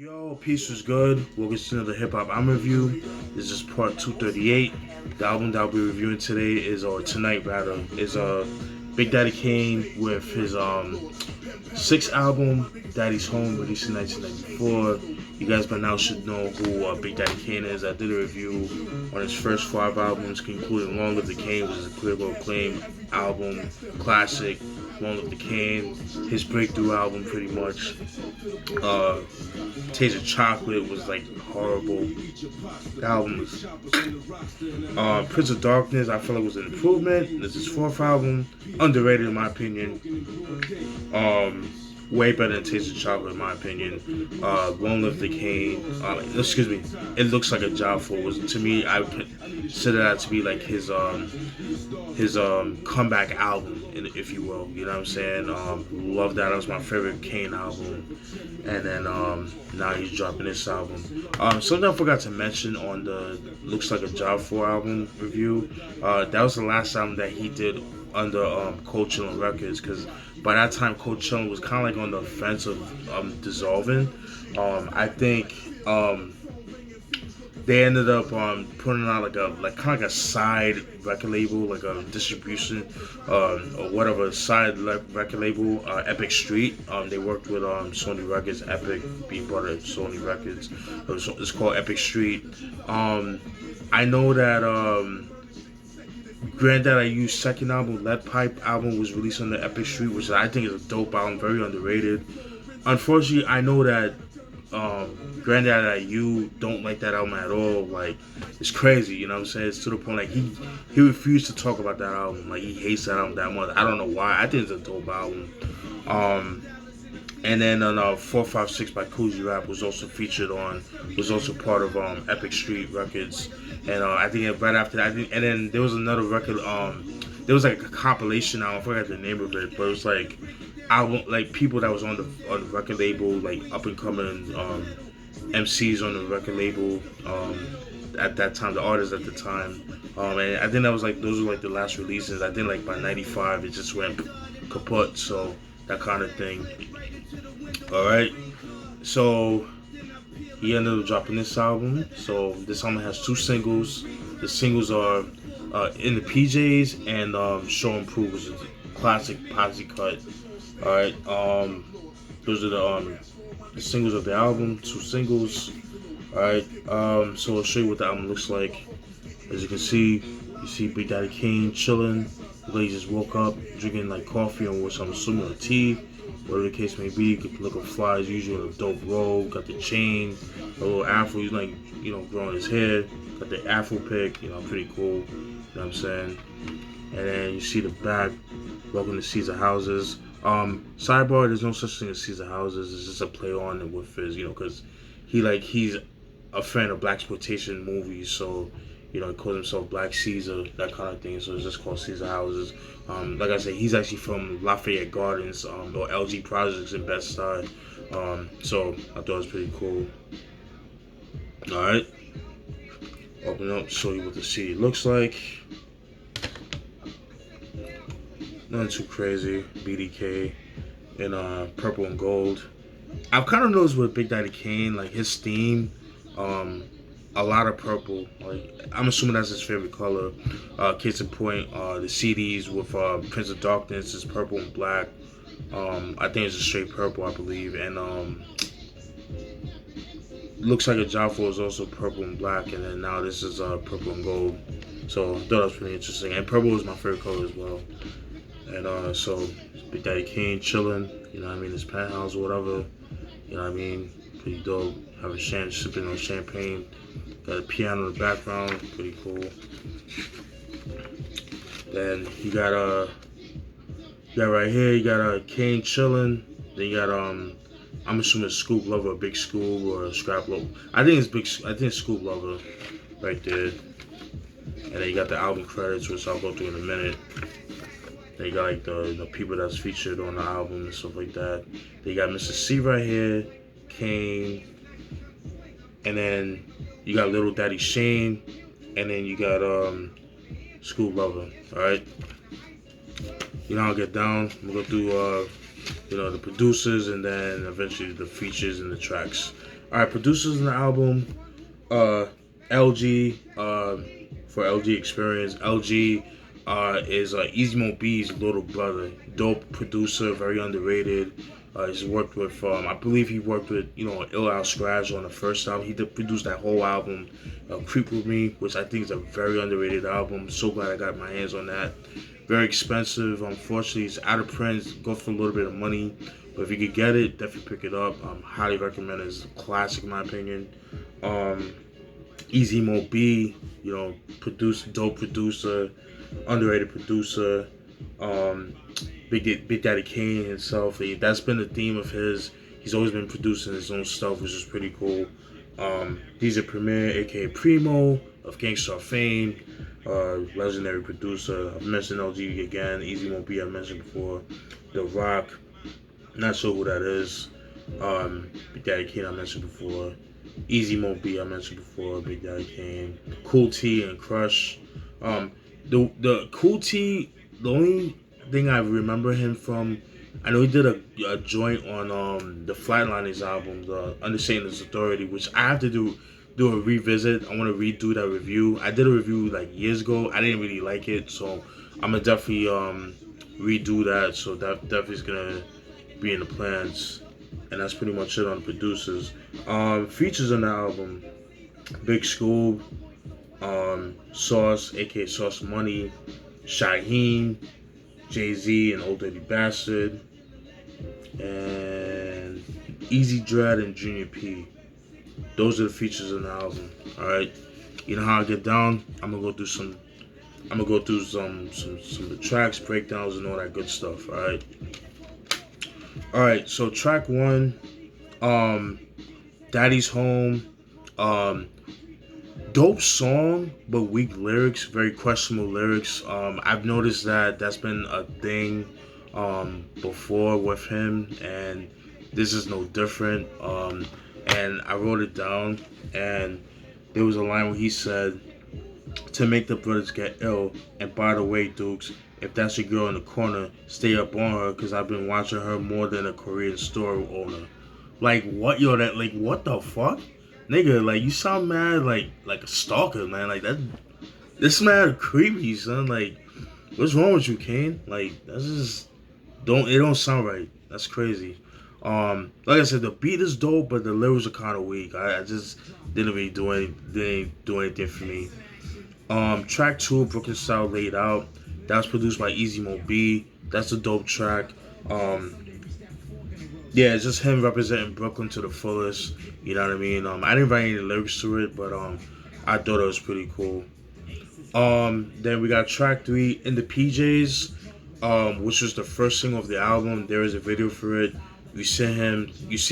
Yo, peace was good. Welcome to another hip hop album review. This is part 238. The album that I'll be reviewing today is, or tonight rather, is Big Daddy Kane with his sixth album, Daddy's Home, released in 1994. You guys by now should know who Big Daddy Kane is. I did a review on his first 5 albums, including Long Live the Kane, which is a critical acclaim album, classic. Long Live the Kane, his breakthrough album, pretty much. Taste of Chocolate was like horrible. The album was. Prince of Darkness, I feel like was an improvement. This is his fourth album, underrated in my opinion. Way better than Taste of Chocolate in my opinion. Long Live the Kane. Excuse me. It Looks Like a Job for was, to me, I would consider that to be like his comeback album, if you will. You know what I'm saying? Love that. That was my favorite Kane album. And then now he's dropping this album. Something I forgot to mention on the Looks Like a Job for album review. That was the last album that he did under Cold Chillin' Records, because by that time Cold Chillin' was kind of like on the fence of dissolving. I think they ended up putting out like kind of like a side record label, like a distribution or whatever, side record label, Epic Street. They worked with Sony Records, Epic being part of Sony Records. It's called Epic Street. I know that Granddad I Used second album, Lead Pipe album, was released on the Epic Street, which I think is a dope album, very underrated. Unfortunately, I know that Granddad I You don't like that album at all. Like, it's crazy, you know what I'm saying? It's to the point like he refused to talk about that album. Like, he hates that album that much. I don't know why. I think it's a dope album. And then 456 by Kool was also featured on, was also part of Epic Street Records. And I think right after that, and then there was another record. There was like a compilation album. I forgot the name of it, but it was like album, like people that was on the record label, like up and coming MCs on the record label at that time, the artists at the time. And I think that was like, those were like the last releases. I think like by '95 it just went kaput. So that kind of thing. All right, so he ended up dropping this album. So this album has 2 singles. The singles are In the PJs and Show and Prove, which is a classic posse cut. All right, those are the singles of the album. 2 singles. All right, so I'll show you what the album looks like. As you can see, you see Big Daddy Kane chilling. He just woke up, drinking like coffee or which I'm assuming a tea. Whatever the case may be, looking fly as usual, a dope robe, got the chain, a little afro, he's like, you know, growing his hair, got the afro pick, you know, pretty cool, you know what I'm saying? And then you see the back, welcome to Caesar Houses. Sidebar, there's no such thing as Caesar Houses, it's just a play on it with his, you know, because he's a fan of blaxploitation movies, so, you know, he calls himself Black Caesar, that kind of thing, so it's just called Caesar Houses. Like I said, he's actually from Lafayette Gardens, or LG Projects in Bed-Stuy, so I thought it was pretty cool. Alright, open up, show you what the CD looks like. Nothing too crazy, BDK in purple and gold. I've kind of noticed with Big Daddy Kane, like his theme, a lot of purple. Like, I'm assuming that's his favorite color. Case in point, the CDs with Prince of Darkness is purple and black. I think it's a straight purple, I believe. And Looks Like a Job for is also purple and black. And then now this is purple and gold. So I thought that was pretty interesting. And purple is my favorite color as well. And so Big Daddy Kane chilling, you know what I mean, his penthouse or whatever. You know what I mean? Pretty dope. Having sipping on champagne. Got a piano in the background, pretty cool. Then you got right here, you got Kane chilling. Then you got I'm assuming Scoop Lover, Big Scoop or Scrap Lover. I think it's Scoop Lover right there. And then you got the album credits, which I'll go through in a minute. Then you got like the people that's featured on the album and stuff like that. Then you got Mr. C right here, Kane. And then you got Little Daddy Shane, and then you got School Lover. All right. You know, I'll get down. We'll go through you know, the producers, and then eventually the features and the tracks. All right, producers in the album, LG, for LG Experience. LG is Easy Mo B's little brother. Dope producer, very underrated. He's worked with, I believe he worked with, Ill Al Scratch on the first album. He did produce that whole album, Creep With Me, which I think is a very underrated album. So glad I got my hands on that. Very expensive. Unfortunately, it's out of print. Go for a little bit of money. But if you could get it, definitely pick it up. Highly recommend it. It's a classic, in my opinion. Easy Mo B, dope producer, underrated producer. Big Daddy Kane himself. That's been the theme of his. He's always been producing his own stuff, which is pretty cool. He's a Premier, aka Primo of Gangstar fame, legendary producer. I've mentioned LG again. Easy Mo B I mentioned before. The Rock. Not sure who that is. Big Daddy Kane I mentioned before. Easy Mo B I mentioned before. Big Daddy Kane. Kool T and Crush. The Kool T. The only thing I remember him from, I know he did a joint on the Flatliners album, the Understanding His Authority, which I have to do a revisit. I want to redo that review. I did a review like years ago. I didn't really like it, so I'm gonna definitely redo that. So that definitely is gonna be in the plans. And that's pretty much it on the producers. Features on the album: Big School, Sauce, aka Sauce Money, Shaheem, Jay-Z and Old Dirty Bastard, and Easy Dread and Junior P. Those are the features on the album. All right, you know how I get down. I'm gonna go through some of the tracks, breakdowns, and all that good stuff. All right. So track one, Daddy's Home. Dope song, but weak lyrics, very questionable lyrics. I've noticed that that's been a thing before with him, and this is no different. And I wrote it down, and there was a line where he said, "To make the brothers get ill, and by the way, Dukes, if that's your girl in the corner, stay up on her, cause I've been watching her more than a Korean store owner." Like what, yo? That like what the fuck? Nigga, like you sound mad like a stalker, man. Like that, this mad creepy, son. Like, what's wrong with you, Kane? Like that's just it don't sound right. That's crazy. Like I said, the beat is dope, but the lyrics are kind of weak. I just didn't really do anything for me. Track two, Brooklyn Style Laid Out. That was produced by Easy Mo B. That's a dope track. Yeah, it's just him representing Brooklyn to the fullest. You know what I mean? I didn't write any lyrics to it, but I thought it was pretty cool. Then we got track three, In the PJs, which was the first single of the album. There is a video for it. You see him, in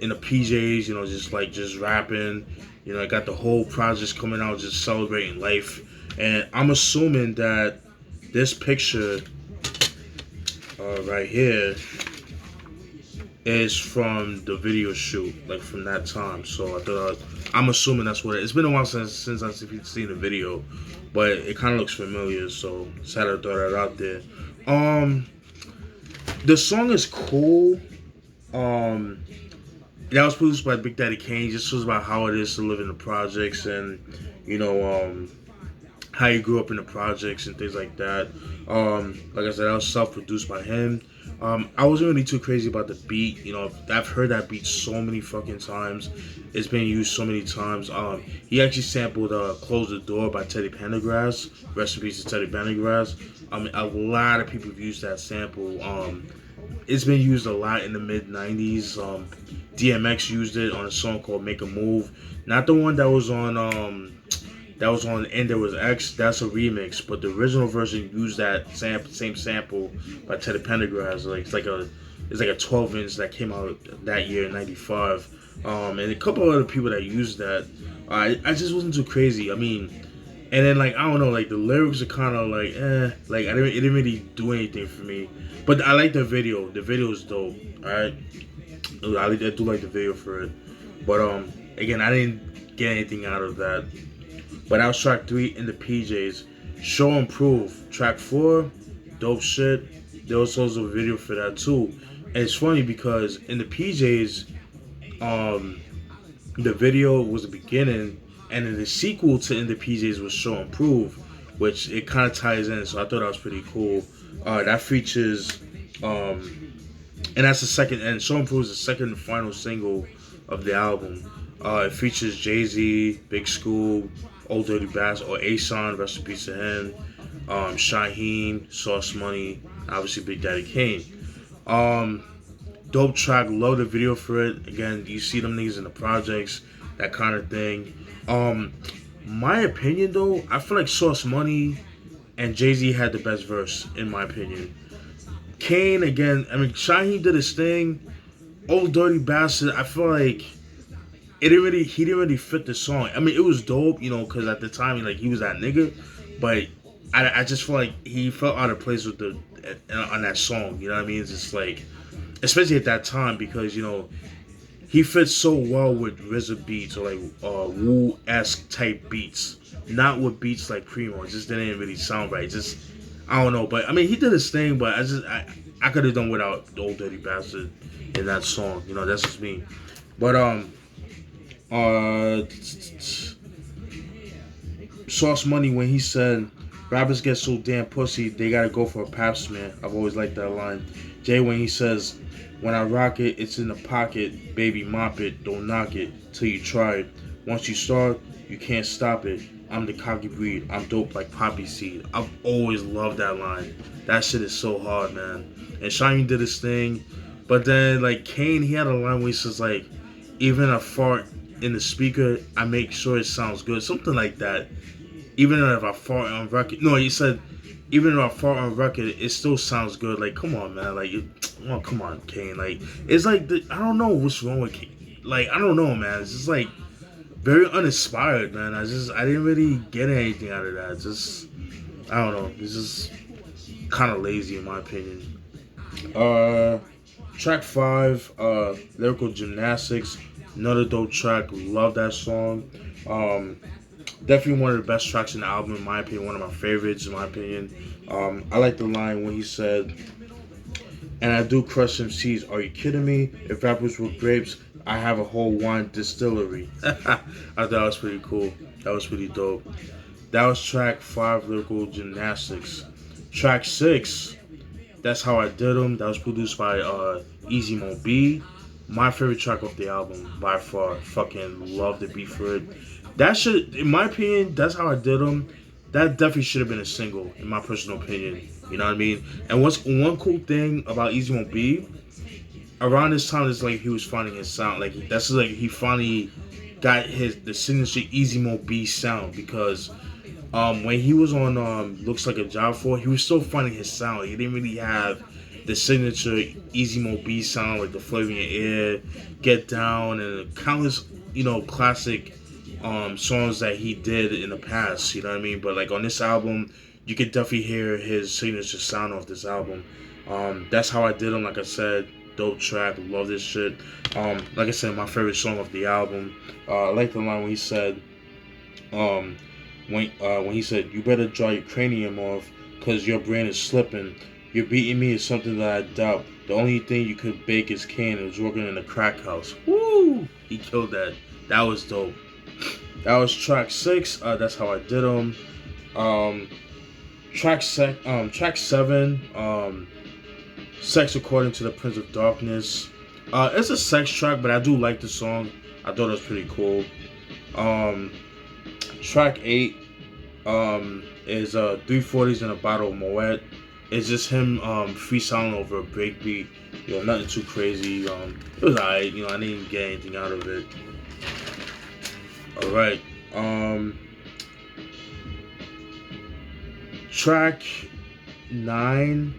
the PJs, just rapping. I got the whole project coming out, just celebrating life. And I'm assuming that this picture right here is from the video shoot, like from that time. So I'm assuming that's what it is. It's been a while since I've seen the video, but it kind of looks familiar. So just had to throw that out there. The song is cool. That was produced by Big Daddy Kane. Just was about how it is to live in the projects and how he grew up in the projects and things like that. Like I said, that was self-produced by him. I wasn't really too crazy about the beat. I've heard that beat so many fucking times. It's been used so many times. He actually sampled "Close the Door" by Teddy Pendergrass. Rest in peace to Teddy Pendergrass. A lot of people have used that sample. It's been used a lot in the mid-90s. DMX used it on a song called "Make a Move." Not the one that was on And There Was X. That's a remix, but the original version used that same sample by Teddy Pendergrass. It's like a 12-inch that came out that year in '95. And a couple of other people that used that. I just wasn't too crazy. I mean, and then I don't know, the lyrics are kind of it didn't really do anything for me. But I like the video. The video is dope. All right, I do like the video for it. But again, I didn't get anything out of that. But that was track 3, In the PJs. Show and Prove. Track 4, dope shit. There was also a video for that too. And it's funny because In the PJs, Um, the video was the beginning, and then the sequel to In the PJs was Show and Prove, which it kind of ties in. So I thought that was pretty cool. That features, and that's the second, and Show and Prove is the second and final single of the album. It features Jay Z, Big School, Old Dirty Bastard, or Shawn, rest in peace to him. Shaheen, Sauce Money, obviously Big Daddy Kane. Um, Dope track, love the video for it. Again, you see them niggas in the projects, that kind of thing. My opinion though, I feel like Sauce Money and Jay-Z had the best verse, in my opinion. Kane, again, I mean, Shaheen did his thing. Old Dirty Bastard, I feel like he didn't really fit the song. I mean, it was dope, because at the time, like, he was that nigga, but I just feel like he felt out of place with on that song. You know what I mean? It's just like, especially at that time, because he fits so well with RZA beats or like Wu-esque type beats, not with beats like Primo. It just didn't really sound right. Just, I don't know, but I mean, he did his thing, but I could have done without the Old Dirty Bastard in that song. That's just me. But Sauce Money, when he said rappers get so damn pussy they gotta go for a pap smear. I've always liked that line. Jay, when he says, when I rock it, it's in the pocket, baby, mop it, don't knock it till you try it. Once you start, you can't stop it. I'm the cocky breed, I'm dope like poppy seed. I've always loved that line. That shit is so hard, man. And Shiny did his thing, but then like Kane, he had a line where he says like, even a fart in the speaker, I make sure it sounds good, something like that. Even if I fart on record, no, he said, even if I fart on record, it still sounds good. Like, come on, man. Like, come on, Kane. Like, it's like, I don't know what's wrong with Kane. Like, I don't know, man. It's just like very uninspired, man. I didn't really get anything out of that. Just, I don't know. It's just kind of lazy, in my opinion. Track 5, Lyrical Gymnastics. Another dope track. Love that song. Definitely one of the best tracks in the album, in my opinion. One of my favorites, in my opinion. I like the line when he said, and I do crush some seeds. Are you kidding me? If rappers were grapes, I have a whole wine distillery. I thought that was pretty cool. That was pretty dope. That was track 5, Lyrical Gymnastics. Track 6, That's How I Did 'Em. That was produced by Easy Mo B. My favorite track off the album, by far. Fucking love the beat for it. That should, in my opinion, That's How I Did 'Em. That definitely should have been a single, in my personal opinion. You know what I mean? And what's one cool thing about Easy Mo B? Around this time, it's like he was finding his sound. Like that's like he finally got the signature Easy Mo B sound, because when he was on Looks Like a Job For, he was still finding his sound. He didn't really have the signature Easy Mo B sound, like the Flavor in Your Ear, Get Down, and countless classic songs that he did in the past. You know what I mean? But like on this album, you could definitely hear his signature sound off this album. That's How I Did 'Em. Like I said, dope track. Love this shit. Like I said, my favorite song of the album. I like the line when he said, when he said, "You better draw your cranium off, cause your brain is slipping. You're beating me is something that I doubt. The only thing you could bake is Kane, and was working in a crack house." Woo! He killed that. That was dope. That was track 6. That's How I Did 'Em. Track 7. Sex According to the Prince of Darkness. It's a sex track, but I do like the song. I thought it was pretty cool. Track 8 is 340s and a bottle of Moet. It's just him freestyling over a breakbeat. Nothing too crazy. It was alright. I didn't get anything out of it. Alright. Track 9,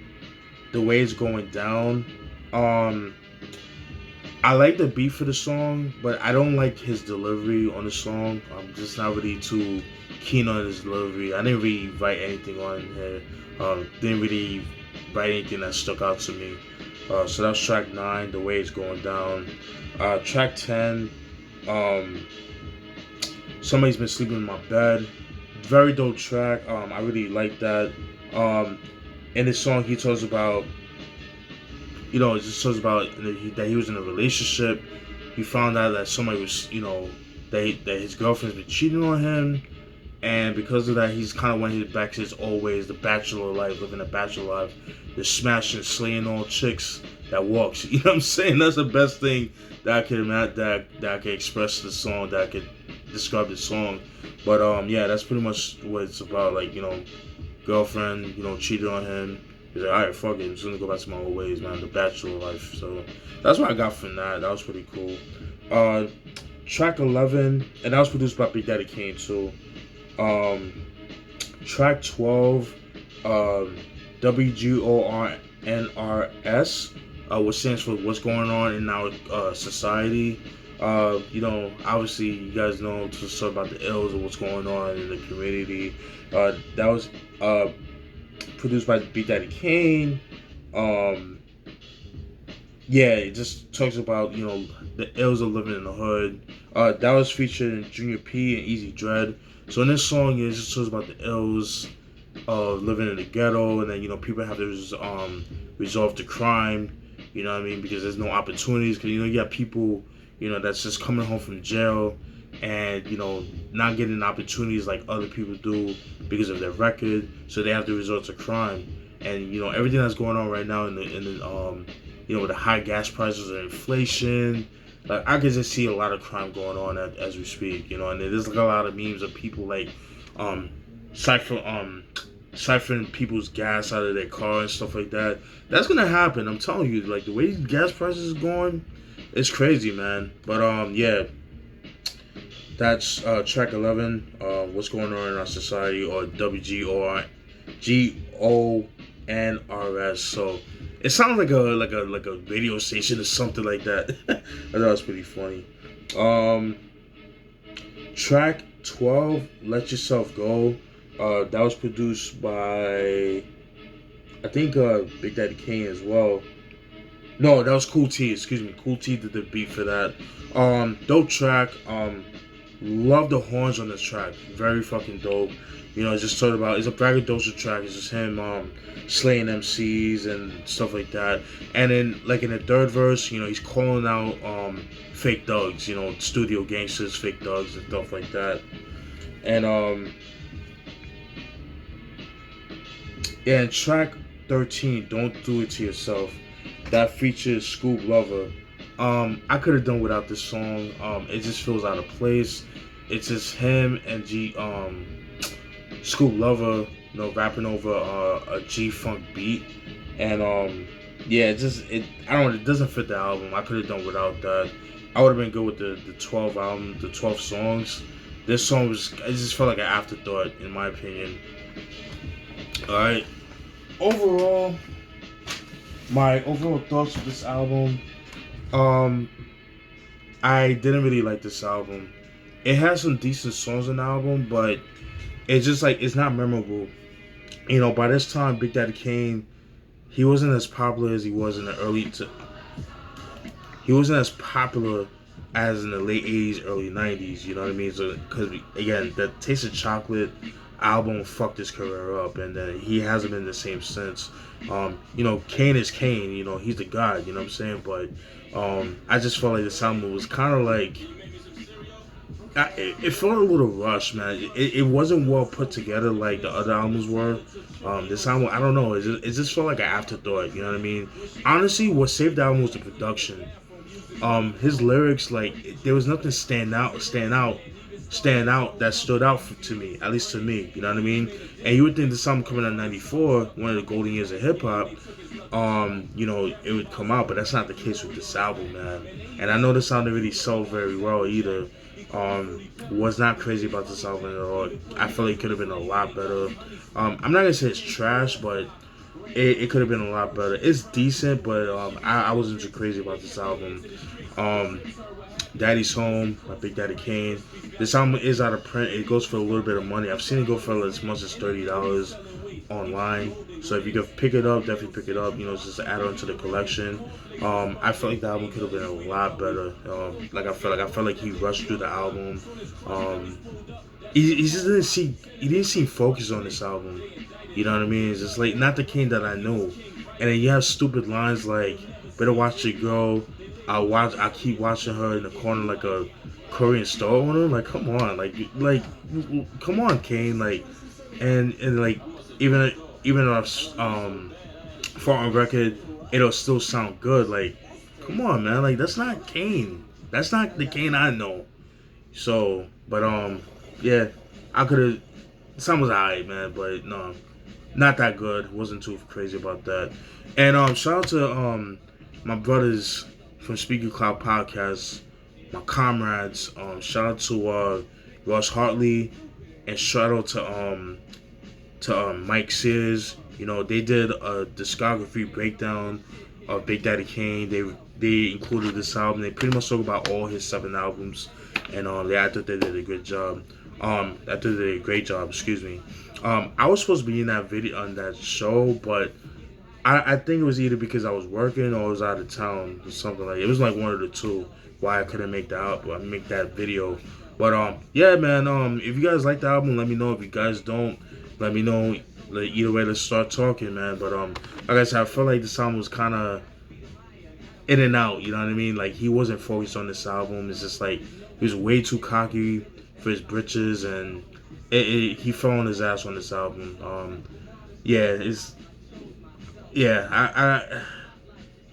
The Way It's Going Down. I like the beat for the song, but I don't like his delivery on the song. I'm just not really too keen on his delivery. I didn't really write anything on here. Didn't really write anything that stuck out to me. So that's track 9, The Way It's Going Down. Track 10, Somebody's Been Sleeping in My Bed. Very dope track. I really like that. In this song, he talks about, it just talks about that he was in a relationship, he found out that somebody was, that his girlfriend's been cheating on him, and because of that, he's kind of went back to his old ways, the bachelor life, living a bachelor life, just smashing, slaying all chicks that walks. You know what I'm saying? That's the best thing that I could that I could express the song, that I could describe the song. But yeah, that's pretty much what it's about. Like, girlfriend, cheated on him. He's like, alright, fuck it, I'm just gonna go back to my old ways, man. The bachelor life. So that's what I got from that. That was pretty cool. Track 11, and that was produced by Big Daddy Kane too. Track 12, WGORNRS, which stands for What's Going On in Our Society. Obviously, you guys know to talk about the ills of what's going on in the community. That was produced by Big Daddy Kane. Yeah, it just talks about, the ills of living in the hood. That was featured in Junior P and Easy Dread. So in this song, it just talks about the ills of living in the ghetto, and then, people have to resolve the crime, you know what I mean, because there's no opportunities, because, you got people, that's just coming home from jail and, not getting opportunities like other people do because of their record, so they have to resort to crime. And, everything that's going on right now in the with the high gas prices and inflation, like, I could just see a lot of crime going on as we speak, and there's like a lot of memes of people like siphoning people's gas out of their car and stuff like that. That's gonna happen. I'm telling you, like, the way gas prices is going, it's crazy, man. But yeah, that's track 11. What's Going On in Our Society, or WGONRS. So it sounds like a radio station or something like that. I thought it was pretty funny. Track 12, Let Yourself Go. That was produced by, I think, Big Daddy Kane as well. No, that was Kool T. Excuse me, Kool T did the beat for that. Dope track. Love the horns on this track. Very fucking dope. It's just sort of about, it's a braggadocious track. It's just him slaying MCs and stuff like that. And then, like, in the third verse, he's calling out fake thugs, studio gangsters, fake thugs and stuff like that. And yeah, and track 13, Don't Do It To Yourself, that features Scoop Lover. I could have done without this song. It just feels out of place. It's just him and Scoop Lover, rapping over a G-Funk beat. And yeah, it doesn't fit the album. I could have done without that. I would have been good with the 12 album, the 12 songs. This song it just felt like an afterthought, in my opinion. Alright. Overall, my overall thoughts of this album, I didn't really like this album. It has some decent songs on the album, but it's just like, it's not memorable. By this time, Big Daddy Kane, he wasn't as popular as he was in the he wasn't as popular as in the late 80s, early 90s, you know what I mean? So, because, again, the Taste of Chocolate album fucked his career up, and then he hasn't been the same since. Kane is Kane, he's the god, you know what I'm saying? But I just felt like this album was kind of like, it felt a little rushed, man. It wasn't well put together like the other albums were. This album, I don't know, it just felt like an afterthought, you know what I mean? Honestly, what saved the album was the production. His lyrics, like, there was nothing stand out that stood out to me, at least to me, you know what I mean? And you would think this album coming out in 94, one of the golden years of hip-hop, it would come out, but that's not the case with this album, man. And I know this album didn't really sell very well either. Was not crazy about this album at all. I feel like it could have been a lot better. I'm not gonna say it's trash, but it could have been a lot better. It's decent, but I wasn't too crazy about this album. Daddy's Home by Big Daddy Kane. This album is out of print. It goes for a little bit of money. I've seen it go for as much as $30 online. So if you could pick it up, definitely pick it up. Just add on to the collection. I felt like the album could have been a lot better. I felt like he rushed through the album. He just didn't seem focused on this album. You know what I mean? It's just like, not the Kane that I know. And then you have stupid lines like, better watch it go. I keep watching her in the corner like a Korean store owner. Like, come on, come on, Kane. Like, and like even even if for on record, it'll still sound good. Like, come on, man. Like, that's not Kane. That's not the Kane I know. So, but yeah, I could have. Some was alright, man, but no, not that good. Wasn't too crazy about that. And shout out to my brothers from Speaker Cloud Podcast, my comrades. Shout out to Ross Hartley, and shout out to Mike Sears. You know, they did a discography breakdown of Big Daddy Kane. They included this album. They pretty much talk about all his 7 albums, and I thought they did a good job. I thought they did a great job. Excuse me. I was supposed to be in that video on that show, but I think it was either because I was working or I was out of town or something like. It was like one of the two why I couldn't make that video. But yeah, man. If you guys like the album, let me know. If you guys don't, let me know. Like, either way, let's start talking, man. But like I said, I felt like this album was kind of in and out. You know what I mean? Like, he wasn't focused on this album. It's just like he was way too cocky for his britches, and he fell on his ass on this album. Yeah, I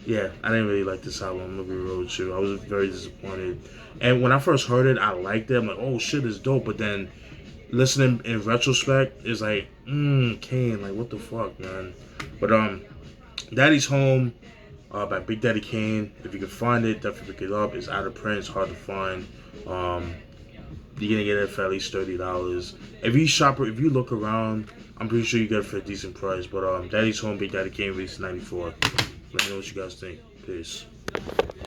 didn't really like this album. I'm gonna be real with you. I was very disappointed. And when I first heard it, I liked it. I'm like, oh shit, it's dope. But then listening in retrospect, it's like, Kane, like, what the fuck, man. But Daddy's Home by Big Daddy Kane. If you can find it, definitely pick it up. It's out of print. It's hard to find. You're gonna get it for at least $30. If you look around, I'm pretty sure you get it for a decent price. But Daddy's Home, Big Daddy Kane, released in '94. Let me know what you guys think. Peace.